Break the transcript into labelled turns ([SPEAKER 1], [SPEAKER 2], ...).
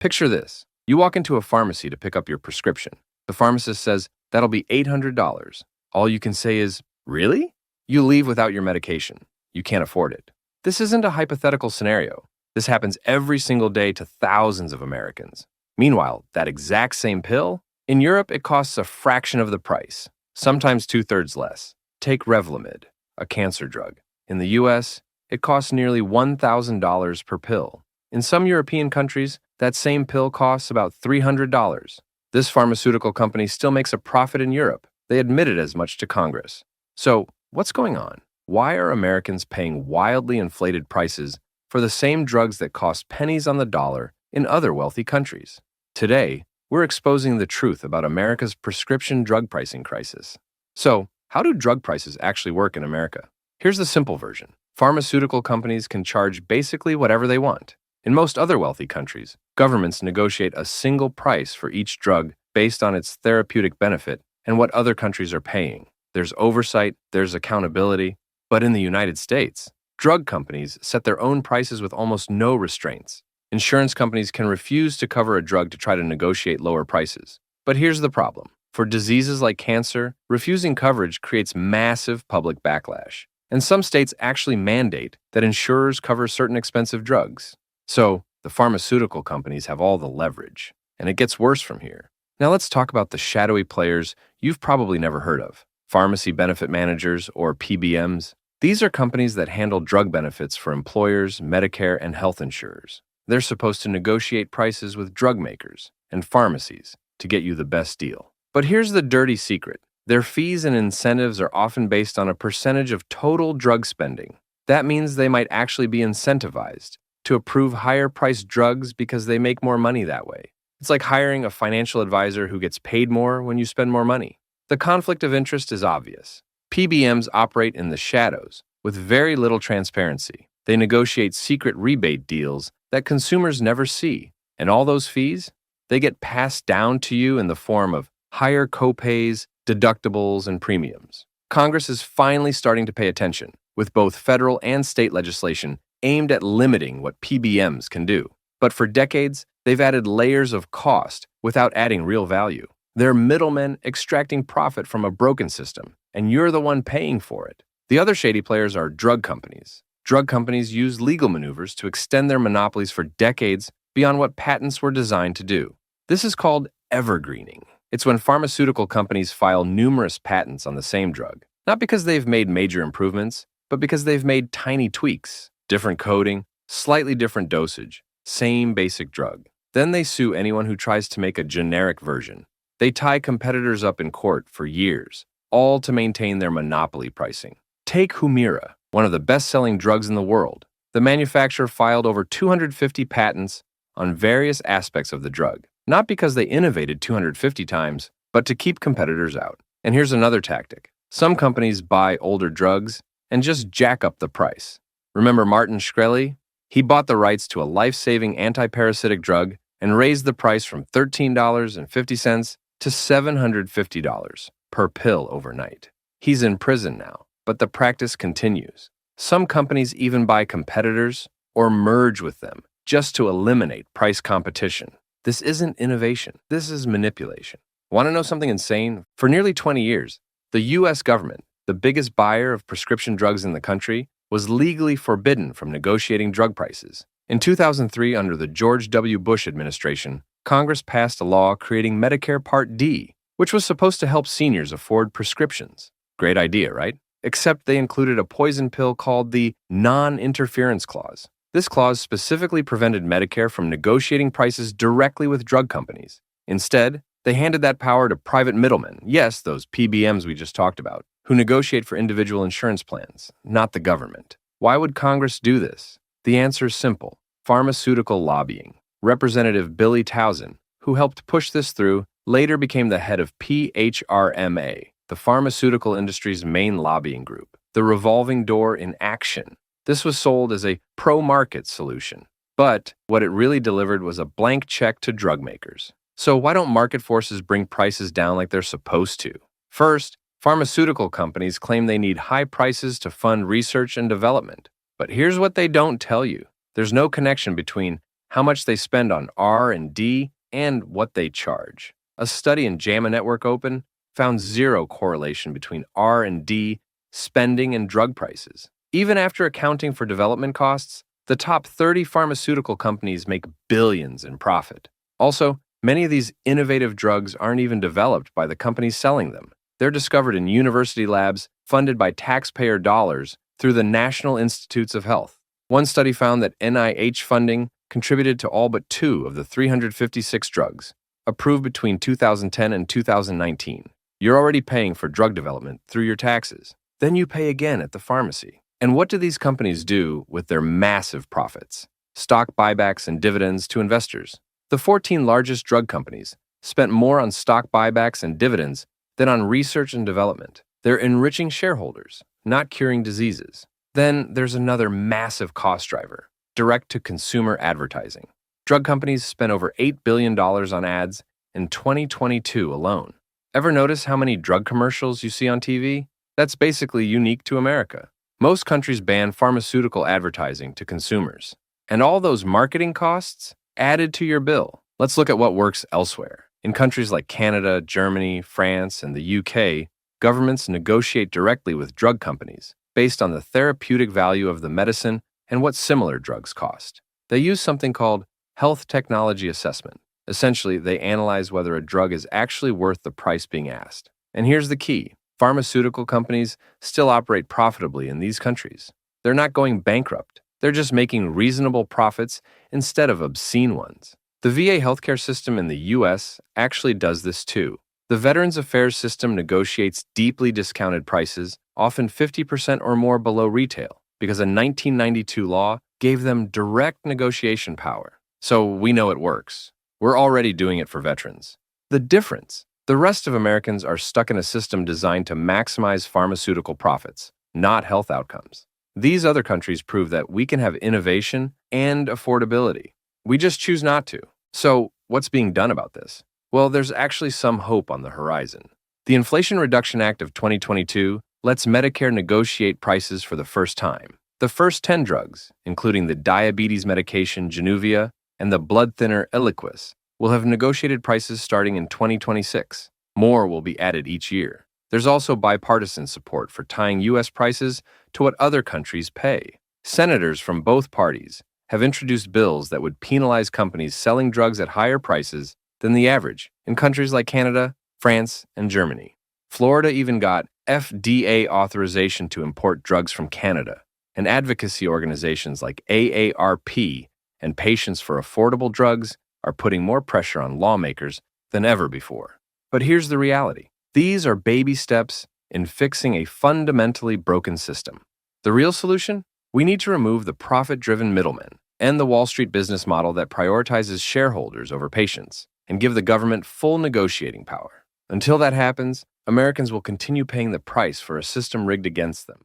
[SPEAKER 1] Picture this. You walk into a pharmacy to pick up your prescription. The pharmacist says, "That'll be $800. All you can say is, "Really?" You leave without your medication. You can't afford it. This isn't a hypothetical scenario. This happens every single day to thousands of Americans. Meanwhile, that exact same pill, in Europe, it costs a fraction of the price, sometimes two-thirds less. Take Revlimid, a cancer drug. In the US, it costs nearly $1,000 per pill. In some European countries, that same pill costs about $300. This pharmaceutical company still makes a profit in Europe. They admitted as much to Congress. So, what's going on? Why are Americans paying wildly inflated prices for the same drugs that cost pennies on the dollar in other wealthy countries? Today, we're exposing the truth about America's prescription drug pricing crisis. So, how do drug prices actually work in America? Here's the simple version. Pharmaceutical companies can charge basically whatever they want. In most other wealthy countries, governments negotiate a single price for each drug based on its therapeutic benefit and what other countries are paying. There's oversight, there's accountability. But in the United States, drug companies set their own prices with almost no restraints. Insurance companies can refuse to cover a drug to try to negotiate lower prices. But here's the problem. For diseases like cancer, refusing coverage creates massive public backlash. And some states actually mandate that insurers cover certain expensive drugs. So, the pharmaceutical companies have all the leverage. And it gets worse from here. Now let's talk about the shadowy players you've probably never heard of. Pharmacy benefit managers, or PBMs. These are companies that handle drug benefits for employers, Medicare, and health insurers. They're supposed to negotiate prices with drug makers and pharmacies to get you the best deal. But here's the dirty secret. Their fees and incentives are often based on a percentage of total drug spending. That means they might actually be incentivized to approve higher-priced drugs because they make more money that way. It's like hiring a financial advisor who gets paid more when you spend more money. The conflict of interest is obvious. PBMs operate in the shadows with very little transparency. They negotiate secret rebate deals that consumers never see. And all those fees, they get passed down to you in the form of higher copays, deductibles, and premiums. Congress is finally starting to pay attention, with both federal and state legislation aimed at limiting what PBMs can do. But for decades, they've added layers of cost without adding real value. They're middlemen extracting profit from a broken system, and you're the one paying for it. The other shady players are drug companies. Drug companies use legal maneuvers to extend their monopolies for decades beyond what patents were designed to do. This is called Evergreening. It's when pharmaceutical companies file numerous patents on the same drug, not because they've made major improvements, but because they've made tiny tweaks, different coding, slightly different dosage, same basic drug. Then they sue anyone who tries to make a generic version. They tie competitors up in court for years, all to maintain their monopoly pricing. Take Humira, one of the best-selling drugs in the world. The manufacturer filed over 250 patents on various aspects of the drug, not because they innovated 250 times, but to keep competitors out. And here's another tactic. Some companies buy older drugs and just jack up the price. Remember Martin Shkreli? He bought the rights to a life-saving antiparasitic drug and raised the price from $13.50 to $750 per pill overnight. He's in prison now, but the practice continues. Some companies even buy competitors or merge with them just to eliminate price competition. This isn't innovation. This is manipulation. Want to know something insane? For nearly 20 years, the U.S. government, the biggest buyer of prescription drugs in the country, was legally forbidden from negotiating drug prices. In 2003, under the George W. Bush administration, Congress passed a law creating Medicare Part D, which was supposed to help seniors afford prescriptions. Great idea, right? Except they included a poison pill called the Non-Interference Clause. This clause specifically prevented Medicare from negotiating prices directly with drug companies. Instead, they handed that power to private middlemen, yes, those PBMs we just talked about, who negotiate for individual insurance plans, not the government. Why would Congress do this? The answer is simple: pharmaceutical lobbying. Representative Billy Towson, who helped push this through, later became the head of PHRMA, the pharmaceutical industry's main lobbying group, the revolving door in action. This was sold as a pro-market solution, but what it really delivered was a blank check to drug makers. So why don't market forces bring prices down like they're supposed to? First, pharmaceutical companies claim they need high prices to fund research and development. But here's what they don't tell you. There's no connection between how much they spend on R&D, and what they charge. A study in JAMA Network Open found zero correlation between R&D, spending, and drug prices. Even after accounting for development costs, the top 30 pharmaceutical companies make billions in profit. Also, many of these innovative drugs aren't even developed by the companies selling them. They're discovered in university labs funded by taxpayer dollars through the National Institutes of Health. One study found that NIH funding contributed to all but 2 of the 356 drugs approved between 2010 and 2019. You're already paying for drug development through your taxes. Then you pay again at the pharmacy. And what do these companies do with their massive profits? Stock buybacks and dividends to investors. The 14 largest drug companies spent more on stock buybacks and dividends than on research and development. They're enriching shareholders, not curing diseases. Then there's another massive cost driver, direct-to-consumer advertising. Drug companies spent over $8 billion on ads in 2022 alone. Ever notice how many drug commercials you see on TV? That's basically unique to America. Most countries ban pharmaceutical advertising to consumers. And all those marketing costs added to your bill. Let's look at what works elsewhere. In countries like Canada, Germany, France, and the UK, governments negotiate directly with drug companies based on the therapeutic value of the medicine and what similar drugs cost. They use something called health technology assessment. Essentially, they analyze whether a drug is actually worth the price being asked. And here's the key. Pharmaceutical companies still operate profitably in these countries. They're not going bankrupt. They're just making reasonable profits instead of obscene ones. The VA healthcare system in the U.S. actually does this too. The Veterans Affairs system negotiates deeply discounted prices, often 50% or more below retail, because a 1992 law gave them direct negotiation power. So we know it works. We're already doing it for veterans. The difference: the rest of Americans are stuck in a system designed to maximize pharmaceutical profits, not health outcomes. These other countries prove that we can have innovation and affordability. We just choose not to. So, what's being done about this? Well, there's actually some hope on the horizon. The Inflation Reduction Act of 2022 lets Medicare negotiate prices for the first time. The first 10 drugs, including the diabetes medication Januvia and the blood thinner Eliquis, will have negotiated prices starting in 2026. More will be added each year. There's also bipartisan support for tying U.S. prices to what other countries pay. Senators from both parties have introduced bills that would penalize companies selling drugs at higher prices than the average in countries like Canada, France, and Germany. Florida even got FDA authorization to import drugs from Canada, and advocacy organizations like AARP and Patients for Affordable Drugs are putting more pressure on lawmakers than ever before. But here's the reality. These are baby steps in fixing a fundamentally broken system. The real solution? We need to remove the profit-driven middlemen and the Wall Street business model that prioritizes shareholders over patients and give the government full negotiating power. Until that happens, Americans will continue paying the price for a system rigged against them.